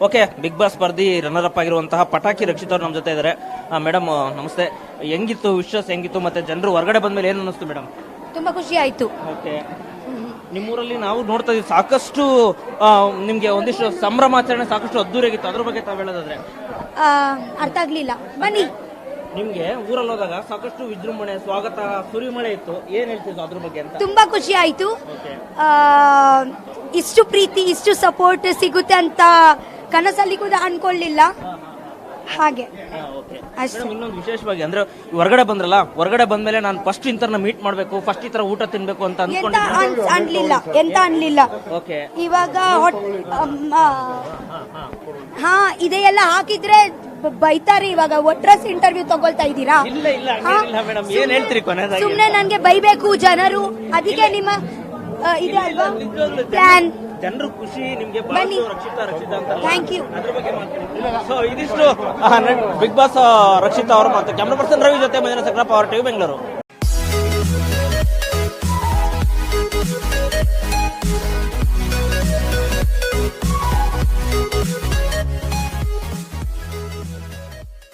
Okay, Bigg Boss ಸ್ಪರ್ಧಿ runner up ಆಗಿರುವಂತಹ ಪಟಾಕಿ ರಕ್ಷಿತ್ ಅವರು ನಮ್ಮ ಜೊತೆ ಇದ್ದಾರೆ. ಮೇಡಮ್ ನಮಸ್ತೆ. ಹೆಂಗಿತ್ತು ವಿಶ್ವಾಸ, ಹೆಂಗಿತ್ತು ಮತ್ತೆ ಜನರು ಹೊರಗಡೆ ಬಂದ್ಮೇಲೆ ಏನು ಅನ್ನಿಸ್ತು ಮೇಡಮ್? ತುಂಬಾ ಖುಷಿ ಆಯ್ತು. ಓಕೆ, ನಿಮ್ಮೂರಲ್ಲಿ ನಾವು ನೋಡ್ತಾ ಇದೀವಿ ಸಾಕಷ್ಟು ನಿಮ್ಗೆ ಒಂದಿಷ್ಟು ಸಂಭ್ರಮಾಚರಣೆ ಸಾಕಷ್ಟು ಅದ್ದೂರಿಯಾಗಿತ್ತು, ಅದ್ರ ಬಗ್ಗೆ ತಾವು ಹೇಳೋದಾದ್ರೆ? ಅರ್ಥ ಆಗ್ಲಿಲ್ಲ, ಬನ್ನಿ. ನಿಮ್ಗೆ ಊರಲ್ಲಿ ಹೋದಾಗ ಸಾಕಷ್ಟು ವಿಜೃಂಭಣೆ, ಸ್ವಾಗತ, ಸುರಿಮಳೆ ಇತ್ತು, ಏನ್ ಹೇಳ್ತಿದ್ರು ಅದ್ರ ಬಗ್ಗೆ ಅಂತ? ತುಂಬಾ ಖುಷಿ ಆಯ್ತು. ಓಕೆ, ಇಷ್ಟು ಪ್ರೀತಿ, ಇಷ್ಟು ಸಪೋರ್ಟ್ ಸಿಗುತ್ತೆ ಅಂತ ಕನಸಲ್ಲಿ ಕೂಡ ಅನ್ಕೊಳ್ಳಿಲ್ಲ. ಹಾಗೆ ಓಕೆ. ಅಷ್ಟೇ. ಮೇಡಮ್, ಇನ್ನೊಂದು ವಿಶೇಷವಾಗಿ ಅಂದ್ರೆ ಹೊರಗಡೆ ಬಂದ್ರಲ್ಲ, ಹೊರಗಡೆ ಬಂದ್ಮೇಲೆ ನಾನು ಫಸ್ಟ್ ಇಂತರ್ನ ಮೀಟ್ ಮಾಡ್ಬೇಕು, ಫಸ್ಟ್ ಈ ತರ ಊಟ ತಿನ್ಬೇಕು ಅಂತ ಎಂತ ಅನ್ಲಿಲ್ಲ, ಎಂತ ಅನ್ಲಿಲ್ಲ. ಓಕೆ, ಇವಾಗ ಹಾ ಇದೆಲ್ಲ ಹಾಕಿದ್ರೆ ಬೈತಾರೆ. ಇವಾಗ ಒಟ್ರಸ್ ಇಂಟರ್ವ್ಯೂ ತಗೊಳ್ತಾ ಇದ್ದೀರಾ? ಇಲ್ಲ ಇಲ್ಲ ಹಂಗೇನಿಲ್ಲ ಮೇಡಮ್, ಏನ್ ಹೇಳ್ತೀರಿ ಕೊನೆಯದಾಗಿ? ಸುಮ್ನೆ ನನ್ಗೆ ಬೈಬೇಕು ಜನರು, ಅದಕ್ಕೆ ನಿಮ್ಮ ಇದೆ ಅಲ್ವಾ ಪ್ಲಾನ್. ಜನರು ಖುಷಿ ನಿಮ್ಗೆ ಬನ್ನಿ. ರಕ್ಷಿತಾ ಅಂತ ಥ್ಯಾಂಕ್ ಯು. ಅದ್ರ ಬಗ್ಗೆ ಮಾತಾಡ್ತೀನಿ. ಸೊ ಇದಿಷ್ಟು ಬಿಗ್ ಬಾಸ್ ರಕ್ಷಿತಾ ಅವರು ಮತ್ತೆ ಕ್ಯಾಮ್ರಾ ಪರ್ಸನ್ ರವಿ ಜೊತೆ ಮಂಜುನಾಥ್ ಸಕ್ರಪ್ಪ, ಪವರ್ ಟಿವಿ ಬೆಂಗಳೂರು.